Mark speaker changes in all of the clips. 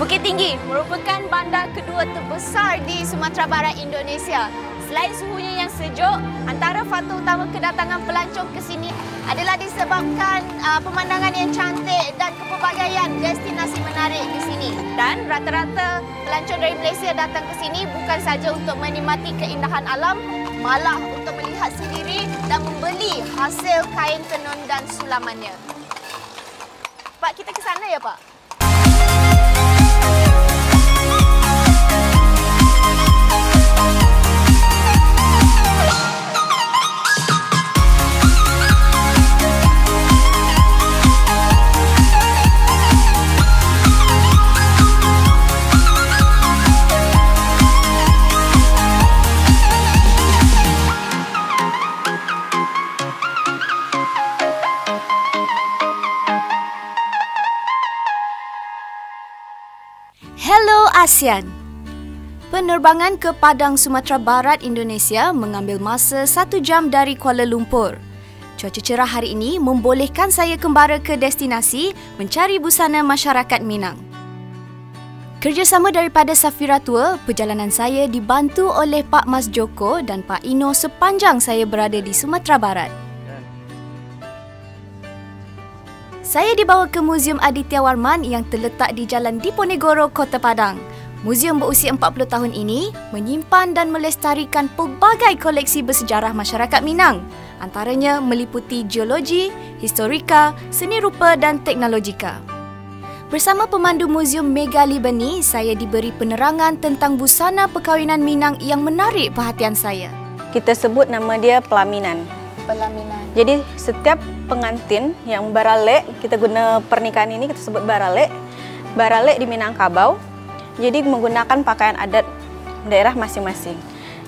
Speaker 1: Bukit Tinggi merupakan bandar kedua terbesar di Sumatera Barat, Indonesia. Selain suhunya yang sejuk, antara faktor utama kedatangan pelancong ke sini adalah disebabkan pemandangan yang cantik dan kepelbagaian destinasi menarik di sini. Dan rata-rata pelancong dari Malaysia datang ke sini bukan saja untuk menikmati keindahan alam, malah untuk melihat sendiri dan membeli hasil kain tenun dan sulamannya. Pak, kita ke sana ya, Pak? Hello ASEAN. Penerbangan ke Padang, Sumatera Barat, Indonesia mengambil masa 1 jam dari Kuala Lumpur. Cuaca cerah hari ini membolehkan saya kembara ke destinasi mencari busana masyarakat Minang. Kerjasama daripada Safira Tour, perjalanan saya dibantu oleh Pak Mas Joko dan Pak Ino sepanjang saya berada di Sumatera Barat. Saya dibawa ke Muzium Aditya Warman yang terletak di Jalan Diponegoro, Kota Padang. Muzium berusia 40 tahun ini menyimpan dan melestarikan pelbagai koleksi bersejarah masyarakat Minang. Antaranya meliputi geologi, historika, seni rupa dan teknologika. Bersama pemandu Muzium Mega Libani, saya diberi penerangan tentang busana perkahwinan Minang yang menarik perhatian saya.
Speaker 2: Kita sebut nama dia pelaminan.
Speaker 1: Pelaminan.
Speaker 2: Jadi setiap pengantin yang baralek, kita guna pernikahan ini kita sebut baralek. Baralek di Minangkabau. Jadi menggunakan pakaian adat daerah masing-masing.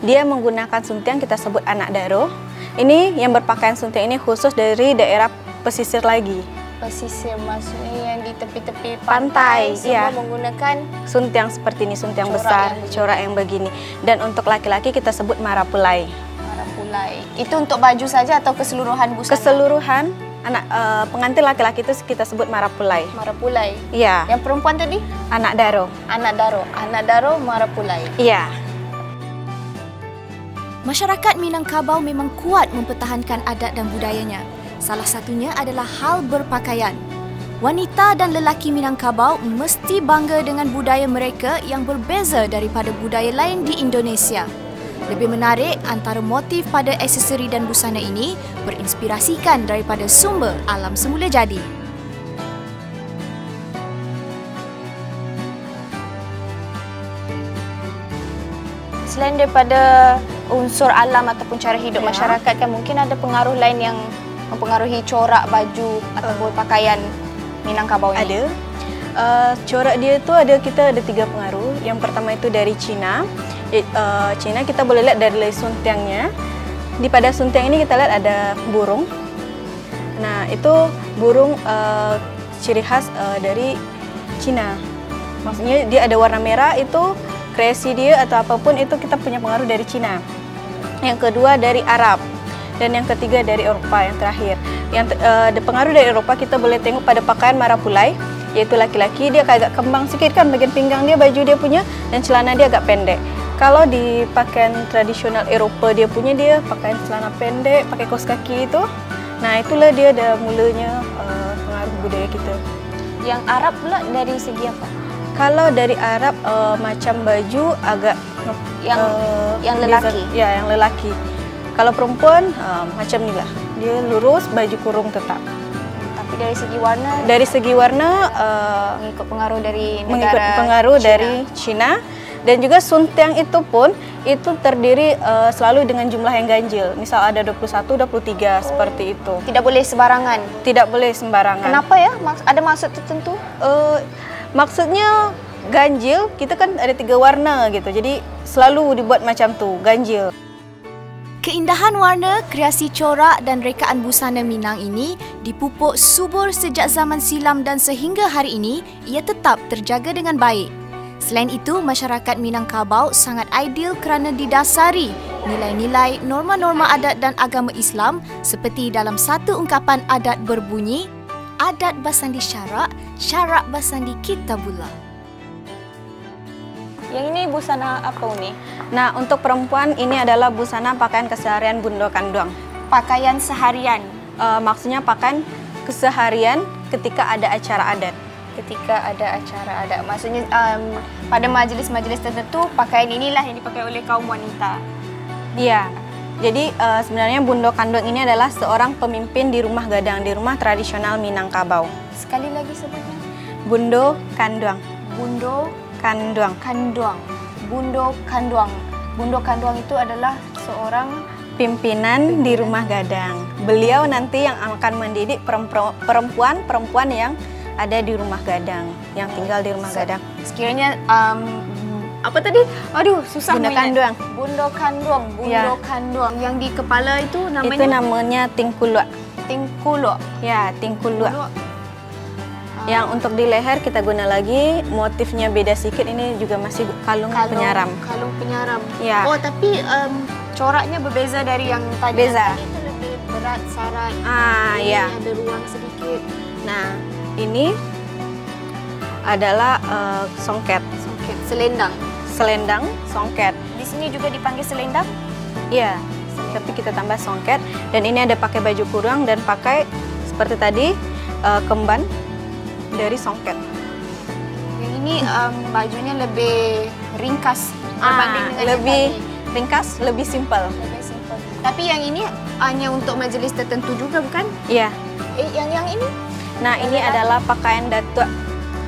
Speaker 2: Dia menggunakan suntiang, kita sebut anak daro. Ini yang berpakaian suntiang ini khusus dari daerah pesisir lagi.
Speaker 1: Pesisir maksudnya yang di tepi-tepi
Speaker 2: Pantai,
Speaker 1: pantai semua
Speaker 2: iya.
Speaker 1: menggunakan
Speaker 2: Suntiang seperti ini, suntiang
Speaker 1: Corak
Speaker 2: besar,
Speaker 1: yang
Speaker 2: corak yang begini. Dan untuk laki-laki kita sebut marapulai.
Speaker 1: marapulai. Itu untuk baju saja atau keseluruhan busana?
Speaker 2: Keseluruhan anak pengantin laki-laki itu kita sebut marapulai.
Speaker 1: Marapulai.
Speaker 2: Iya.
Speaker 1: Yang perempuan tadi?
Speaker 2: Anak daro.
Speaker 1: Anak daro. Anak daro marapulai.
Speaker 2: Iya.
Speaker 1: Masyarakat Minangkabau memang kuat mempertahankan adat dan budayanya. Salah satunya adalah hal berpakaian. Wanita dan lelaki Minangkabau mesti bangga dengan budaya mereka yang berbeza daripada budaya lain di Indonesia. Lebih menarik, antara motif pada aksesori dan busana ini berinspirasikan daripada sumber alam semula jadi. Selain daripada unsur alam ataupun cara hidup masyarakat, kan mungkin ada pengaruh lain yang mempengaruhi corak baju ataupun pakaian Minangkabau ini.
Speaker 2: Ada. Corak dia tu kita ada 3 pengaruh. Yang pertama itu dari Cina. Cina kita boleh lihat dari suntiangnya. Di pada suntiang ini kita lihat ada burung. Nah, itu burung ciri khas dari Cina. Maksudnya dia ada warna merah, itu kreasi dia atau apapun itu kita punya pengaruh dari Cina. Yang kedua dari Arab. Dan yang ketiga dari Eropa yang terakhir. Yang pengaruh dari Eropa kita boleh tengok pada pakaian marapulai, yaitu laki-laki dia agak kembang sikit kan bagian pinggang dia, baju dia punya, dan celana dia agak pendek. Kalau di pakaian tradisional Eropa dia punya, dia pakaian celana pendek, pakai kaos kaki itu. Nah, itulah dia ada mulanya pengaruh budaya kita.
Speaker 1: Yang Arab pula dari segi apa?
Speaker 2: Kalau dari Arab macam baju agak
Speaker 1: yang lelaki.
Speaker 2: Ya, yang lelaki. Kalau perempuan macam ni lah. Dia lurus, baju kurung tetap.
Speaker 1: Tapi dari segi warna?
Speaker 2: Dari segi warna
Speaker 1: mengikut pengaruh dari negara
Speaker 2: mengikut pengaruh
Speaker 1: China.
Speaker 2: dari Cina. Dan juga suntiang itu pun itu terdiri selalu dengan jumlah yang ganjil. Misal ada 21, 23 seperti itu.
Speaker 1: Tidak boleh sembarangan?
Speaker 2: Tidak boleh sembarangan.
Speaker 1: Kenapa ya? Ada maksud tertentu?
Speaker 2: Maksudnya ganjil, kita kan ada 3 warna gitu. Jadi selalu dibuat macam tu, ganjil.
Speaker 1: Keindahan warna, kreasi corak dan rekaan busana Minang ini dipupuk subur sejak zaman silam dan sehingga hari ini ia tetap terjaga dengan baik. Selain itu, masyarakat Minangkabau sangat ideal kerana didasari nilai-nilai, norma-norma adat dan agama Islam seperti dalam satu ungkapan adat berbunyi, adat basandi syarak, syarak basandi kitabullah. Yang ini busana apa Uni?
Speaker 2: Nah, untuk perempuan ini adalah busana pakaian keseharian Bundo Kanduang.
Speaker 1: Pakaian seharian.
Speaker 2: Maksudnya pakaian keseharian ketika ada acara adat.
Speaker 1: Ketika ada acara adat. Maksudnya pada majlis-majlis tertentu pakaian inilah yang dipakai oleh kaum wanita.
Speaker 2: Iya. Jadi sebenarnya Bundo Kanduang ini adalah seorang pemimpin di rumah gadang, di rumah tradisional Minangkabau.
Speaker 1: Sekali lagi sebutnya.
Speaker 2: Bundo Kanduang.
Speaker 1: Bundo
Speaker 2: Kanduang.
Speaker 1: Kanduang. Bundo Kanduang. Bundo Kanduang itu adalah seorang
Speaker 2: pimpinan di rumah gadang. Beliau nanti yang akan mendidik perempuan-perempuan yang ada di rumah gadang, yang tinggal di rumah gadang.
Speaker 1: Sekiranya apa tadi? Aduh, susah.
Speaker 2: Bundo Kanduang.
Speaker 1: Bundo Kanduang. Bundo Kanduang. Yang di kepala itu namanya?
Speaker 2: Itu namanya Tingkuluk.
Speaker 1: Tingkuluk.
Speaker 2: Ya, Tingkuluk. Yang untuk di leher kita guna lagi, motifnya beda sedikit, ini juga masih kalung penyaram.
Speaker 1: Kalung penyaram.
Speaker 2: Ya.
Speaker 1: Oh, tapi coraknya berbeza dari yang tadi.
Speaker 2: Beza.
Speaker 1: Yang tadi itu lebih berat sarat.
Speaker 2: Ini ya.
Speaker 1: Ada ruang sedikit.
Speaker 2: Nah, ini adalah songket.
Speaker 1: Songket, selendang.
Speaker 2: Selendang, songket.
Speaker 1: Di sini juga dipanggil selendang?
Speaker 2: Iya, tapi kita tambah songket. Dan ini ada pakai baju kurung dan pakai seperti tadi kemban dari songket.
Speaker 1: Yang ini bajunya lebih ringkas berbanding dengan
Speaker 2: lebih
Speaker 1: yang tadi.
Speaker 2: Ringkas, lebih simpel.
Speaker 1: Lebih simpel. Tapi yang ini hanya untuk majelis tertentu juga, bukan?
Speaker 2: Iya.
Speaker 1: Yang ini?
Speaker 2: Nah, ini adalah pakaian datuk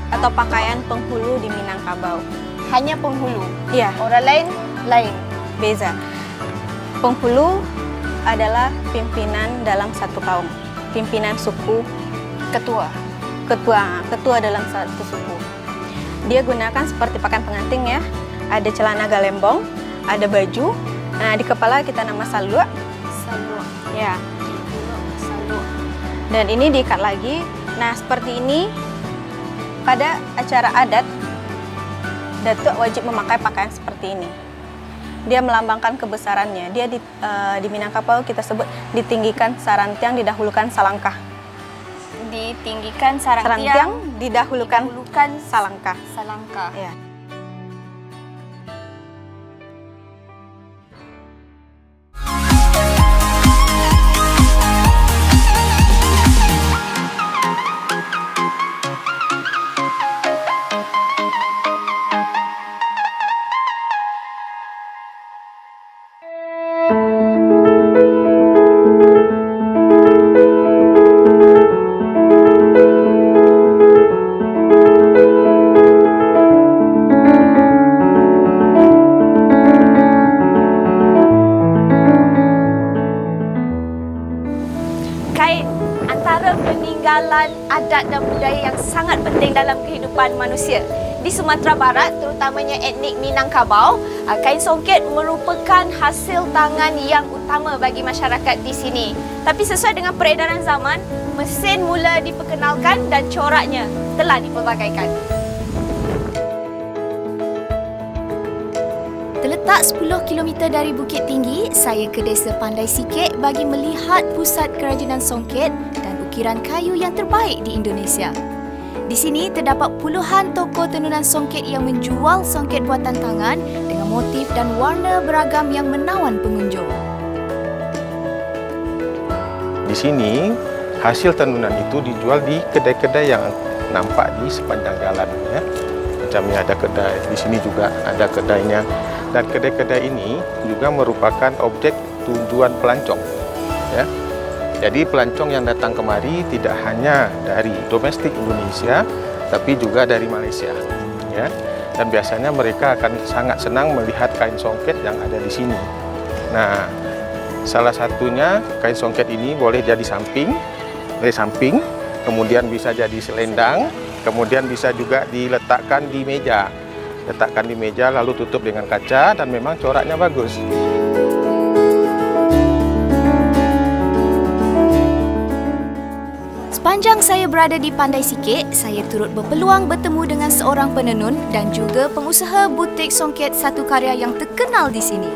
Speaker 2: atau pakaian penghulu di Minangkabau.
Speaker 1: Hanya penghulu?
Speaker 2: Iya.
Speaker 1: Orang lain?
Speaker 2: Beza. Penghulu adalah pimpinan dalam satu kaum. Pimpinan suku.
Speaker 1: Ketua
Speaker 2: Dalam satu suku. Dia gunakan seperti pakaian pengantin ya. Ada celana galembong, ada baju. Nah, di kepala kita nama saluk.
Speaker 1: Saluk.
Speaker 2: Ya.
Speaker 1: Saluk.
Speaker 2: Dan ini diikat lagi. Nah, seperti ini pada acara adat, datuk wajib memakai pakaian seperti ini. Dia melambangkan kebesarannya. Dia di Minangkabau kita sebut ditinggikan sarantiang, didahulukan salangkah.
Speaker 1: Ditinggikan sarantiang,
Speaker 2: didahulukan salangkah.
Speaker 1: Salangkah.
Speaker 2: Ya.
Speaker 1: Antara peninggalan adat dan budaya yang sangat penting dalam kehidupan manusia. Di Sumatera Barat, terutamanya etnik Minangkabau, kain songket merupakan hasil tangan yang utama bagi masyarakat di sini. Tapi sesuai dengan peredaran zaman, mesin mula diperkenalkan dan coraknya telah dipelbagaikan. Terletak 10 km dari Bukit Tinggi, saya ke Desa Pandai Sikit bagi melihat pusat kerajinan songket dan ukiran kayu yang terbaik di Indonesia. Di sini terdapat puluhan toko tenunan songket yang menjual songket buatan tangan dengan motif dan warna beragam yang menawan pengunjung.
Speaker 3: Di sini, hasil tenunan itu dijual di kedai-kedai yang nampak di sepanjang jalan. Ya. Macamnya ada kedai, di sini juga ada kedainya. Dan kedai-kedai ini juga merupakan objek tujuan pelancong. Ya. Jadi pelancong yang datang kemari tidak hanya dari domestik Indonesia, tapi juga dari Malaysia. Ya. Dan biasanya mereka akan sangat senang melihat kain songket yang ada di sini. Nah, salah satunya kain songket ini boleh jadi samping, kemudian bisa jadi selendang, kemudian bisa juga diletakkan di meja. Letakkan di meja lalu tutup dengan kaca dan memang coraknya bagus.
Speaker 1: Sepanjang saya berada di Pandai Sikit, saya turut berpeluang bertemu dengan seorang penenun dan juga pengusaha butik songket satu karya yang terkenal di sini.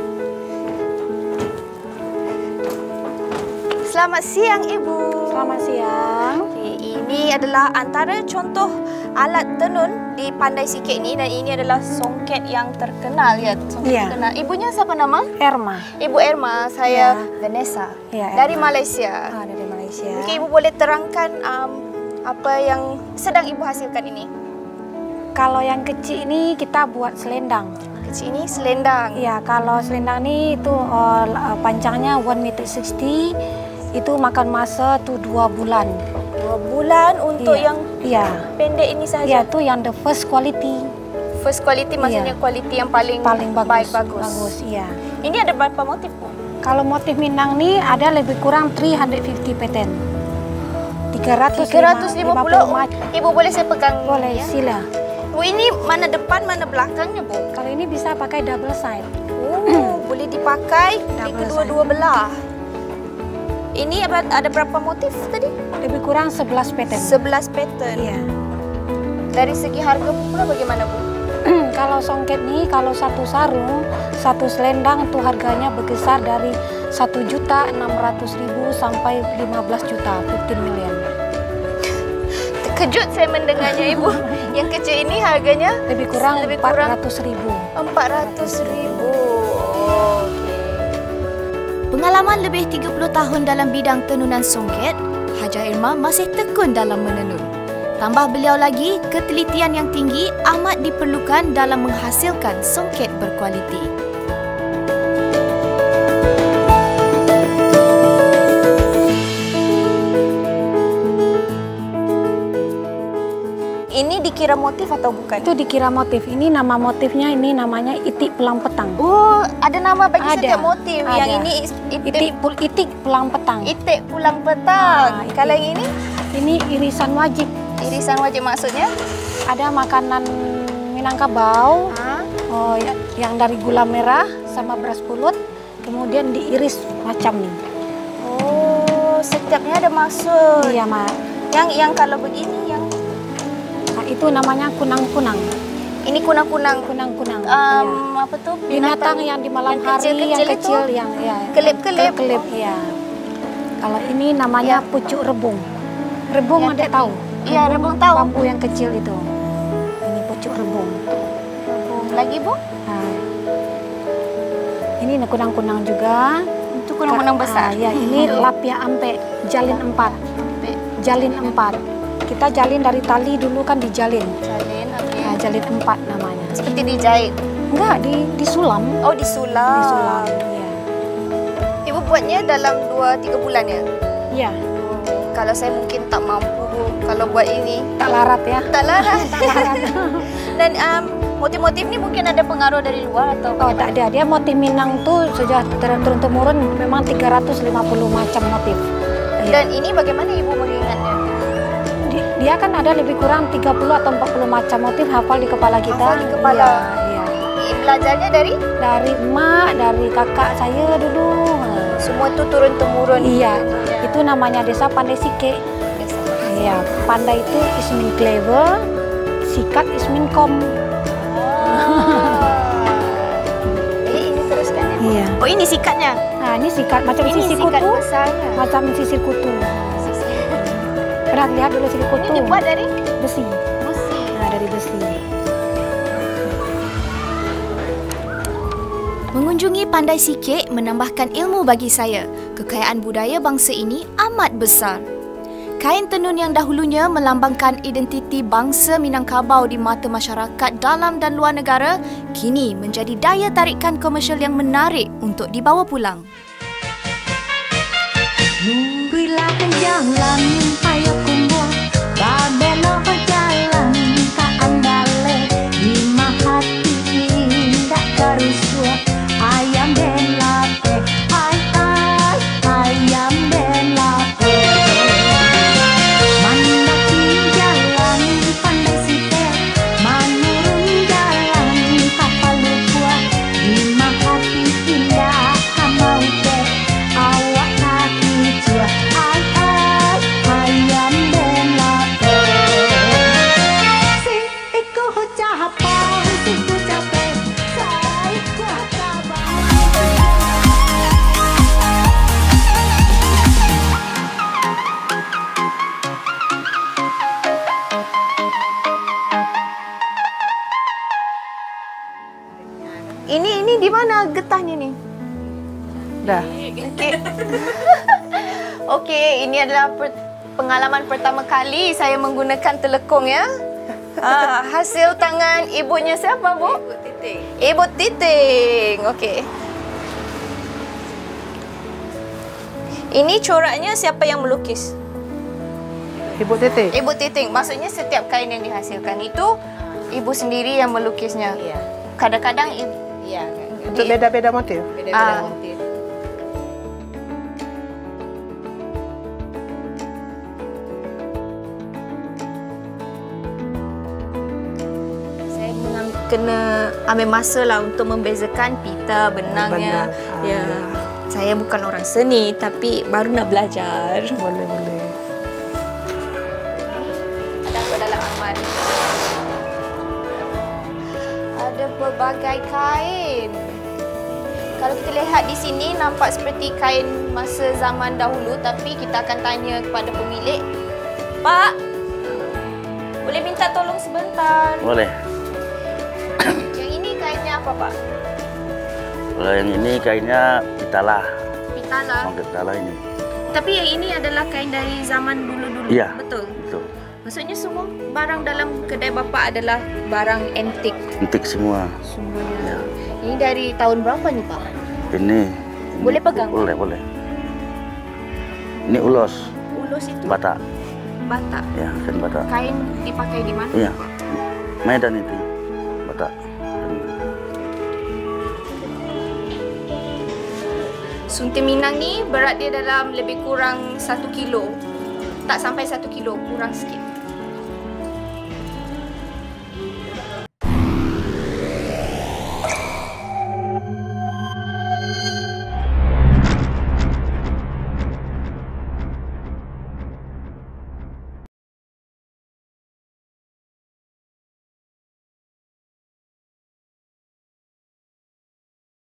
Speaker 1: Selamat siang, Ibu.
Speaker 2: Selamat siang.
Speaker 1: Ini adalah antara contoh alat tenun di Pandai Sikit ni, dan ini adalah songket yang terkenal ya. Songket terkenal. Ibunya siapa nama?
Speaker 2: Erma.
Speaker 1: Ibu Erma, saya Vanessa. Dari Malaysia.
Speaker 2: Dari Malaysia.
Speaker 1: Mungkin ibu boleh terangkan apa yang sedang ibu hasilkan ini?
Speaker 2: Kalau yang kecil ini kita buat selendang.
Speaker 1: Kecil ini selendang.
Speaker 2: Ya, kalau selendang ni itu panjangnya 1,60 m. Itu makan masa tu 2 bulan.
Speaker 1: 2 bulan untuk yang pendek ini sahaja?
Speaker 2: Ya, tu yang the first quality.
Speaker 1: First quality maksudnya kualiti yang paling
Speaker 2: bagus.
Speaker 1: bagus.
Speaker 2: Iya.
Speaker 1: Ini ada berapa motif, Bu?
Speaker 2: Kalau motif Minang ni ada lebih kurang 350 pattern. 350.
Speaker 1: Ibu boleh saya pegang?
Speaker 2: Boleh,
Speaker 1: ya?
Speaker 2: sila.
Speaker 1: Bu, ini mana depan, mana belakangnya, Bu?
Speaker 2: Kalau ini bisa pakai double side.
Speaker 1: Oh, boleh dipakai di kedua-dua belah. Ini ada berapa motif tadi?
Speaker 2: Lebih kurang 11 pattern.
Speaker 1: 11 pattern.
Speaker 2: Iya.
Speaker 1: Dari segi harga pula bagaimana, Bu?
Speaker 2: Kalau songket ni, kalau satu sarung, satu selendang itu harganya berkisar dari 1.600.000 sampai 15 juta, 15 million.
Speaker 1: Terkejut saya mendengarnya, Ibu. Yang kecil ini harganya
Speaker 2: lebih kurang 400.000.
Speaker 1: 400.000. Pengalaman lebih 30 tahun dalam bidang tenunan songket, Hajah Irma masih tekun dalam menenun. Tambah beliau lagi, ketelitian yang tinggi amat diperlukan dalam menghasilkan songket berkualiti. Ini dikira motif atau bukan?
Speaker 2: Itu dikira motif. Ini nama motifnya, ini namanya itik pelang petang.
Speaker 1: Oh, ada nama bagi setiap motif.
Speaker 2: Ada.
Speaker 1: Yang ini
Speaker 2: itik pelang petang.
Speaker 1: Itik pulang petang. Kalau yang ini?
Speaker 2: Ini irisan wajib.
Speaker 1: Irisan wajib maksudnya?
Speaker 2: Ada makanan Minangkabau. Oh, yang dari gula merah sama beras pulut, kemudian diiris macam ni.
Speaker 1: Oh, setiapnya ada maksud.
Speaker 2: Iya, Mak.
Speaker 1: Yang kalau begini yang
Speaker 2: itu namanya kunang-kunang.
Speaker 1: Ini kunang-kunang.
Speaker 2: Kunang-kunang.
Speaker 1: Apa tuh?
Speaker 2: Binatang yang di malam hari yang kecil yang
Speaker 1: kelip-kelip.
Speaker 2: Kelip, ya. Kalau ini namanya pucuk rebung. Rebung ada tahu?
Speaker 1: Iya, rebung tahu.
Speaker 2: Bambu yang kecil itu. Ini pucuk rebung.
Speaker 1: Lagi, Bu?
Speaker 2: Ini kunang-kunang juga.
Speaker 1: Itu kunang-kunang besar.
Speaker 2: Ya, ini lapia ampe, jalin 4. Jalin 4. Kita jalin dari tali dulu kan dijalin.
Speaker 1: Jalin, oke.
Speaker 2: Nah, jalin 4 namanya.
Speaker 1: Seperti dijahit?
Speaker 2: Enggak, disulam.
Speaker 1: Oh, disulam.
Speaker 2: Disulam, iya.
Speaker 1: Ibu buatnya dalam 2-3 bulan ya?
Speaker 2: Iya.
Speaker 1: Kalau saya mungkin tak mampu, Bu. Kalau buat ini.
Speaker 2: Tak larat ya?
Speaker 1: Tak larat. Tak larat. Dan motif-motif ini mungkin ada pengaruh dari luar atau
Speaker 2: bagaimana? Oh, tak ada. Dia motif Minang tuh sudah turun-temurun memang 350 macam motif.
Speaker 1: Dan ini bagaimana Ibu mengingatnya?
Speaker 2: Dia kan ada lebih kurang 30 atau 40 macam motif hafal di kepala kita.
Speaker 1: Hafal di kepala?
Speaker 2: Iya.
Speaker 1: Belajarnya dari? Dari
Speaker 2: emak, dari kakak saya dulu.
Speaker 1: Semua itu turun-temurun?
Speaker 2: Iya. Itu namanya Desa Pandai Sikit. Iya. Pandai itu ismin clever, sikat ismin kom.
Speaker 1: Ini teruskan ya?
Speaker 2: Iya.
Speaker 1: Oh, ini sikatnya?
Speaker 2: Nah, ini sikat macam sisir kutu.
Speaker 1: Besarnya.
Speaker 2: Macam sisir kutu. Pernah lihat dulu sisir kutu?
Speaker 1: Ini dibuat dari?
Speaker 2: Besi.
Speaker 1: Besi?
Speaker 2: Nah, dari besi.
Speaker 1: Mengunjungi Pandai Sikit menambahkan ilmu bagi saya. Kekayaan budaya bangsa ini amat besar. Kain tenun yang dahulunya melambangkan identiti bangsa Minangkabau di mata masyarakat dalam dan luar negara, kini menjadi daya tarikan komersial yang menarik untuk dibawa pulang.
Speaker 4: Nunggulah jalan, ayo kumbuh, babelo jalan, tak andale, di mahati tak karusua, ayam dan lape, ayam dan lape. Mandaki jalan, Pandai Sikit, manurun jalan, kapal lupua, di mahati indah kamau te, awak kaki cua, ayam dan lape. Si iku capang, si ku capek, saya kabar.
Speaker 1: Ini di mana getahnya ni?
Speaker 5: Dah.
Speaker 1: Okey. Okey, ini adalah pengalaman pertama kali saya menggunakan telekung ya. Hasil tangan ibunya siapa, Bu? Ibu Titing. Ibu Titing. Okey. Ini coraknya siapa yang melukis?
Speaker 5: Ibu Titik.
Speaker 1: Ibu Titing. Maksudnya setiap kain yang dihasilkan itu ibu sendiri yang melukisnya.
Speaker 6: Iya.
Speaker 1: Kadang-kadang
Speaker 6: Iya.
Speaker 5: Untuk beda-beda motif.
Speaker 6: Beda-beda motif.
Speaker 1: saya kena ambil masa lah untuk membezakan pita, benangnya.
Speaker 5: Benang.
Speaker 1: Ya. Saya bukan orang seni tapi baru nak belajar.
Speaker 5: Boleh.
Speaker 1: Ada apa dalam almari? Ada pelbagai kain. Kalau kita lihat di sini nampak seperti kain masa zaman dahulu, tapi kita akan tanya kepada pemilik. Pak, boleh minta tolong sebentar?
Speaker 7: Boleh.
Speaker 1: Yang ini kainnya apa, Pak?
Speaker 7: Kalau yang ini kainnya pitalah.
Speaker 1: Pitala.
Speaker 7: Pitalah ini.
Speaker 1: Tapi yang ini adalah kain dari zaman dulu-dulu.
Speaker 7: Iya.
Speaker 1: Betul.
Speaker 7: Betul.
Speaker 1: Maksudnya semua barang dalam kedai Bapak adalah barang antik.
Speaker 7: Antik semua.
Speaker 1: Semuanya. Ini dari tahun berapa nih, Pak?
Speaker 7: Ini.
Speaker 1: Boleh pegang?
Speaker 7: Boleh. Ini ulos.
Speaker 1: Ulos itu
Speaker 7: Batak.
Speaker 1: Batak.
Speaker 7: Ya, kan Batak.
Speaker 1: Kain dipakai di mana,
Speaker 7: Iya.
Speaker 1: Pak?
Speaker 7: Medan itu. Batak.
Speaker 1: Sunti Minang ni berat dia dalam lebih kurang 1 kilo. Tak sampai 1 kilo, kurang sikit.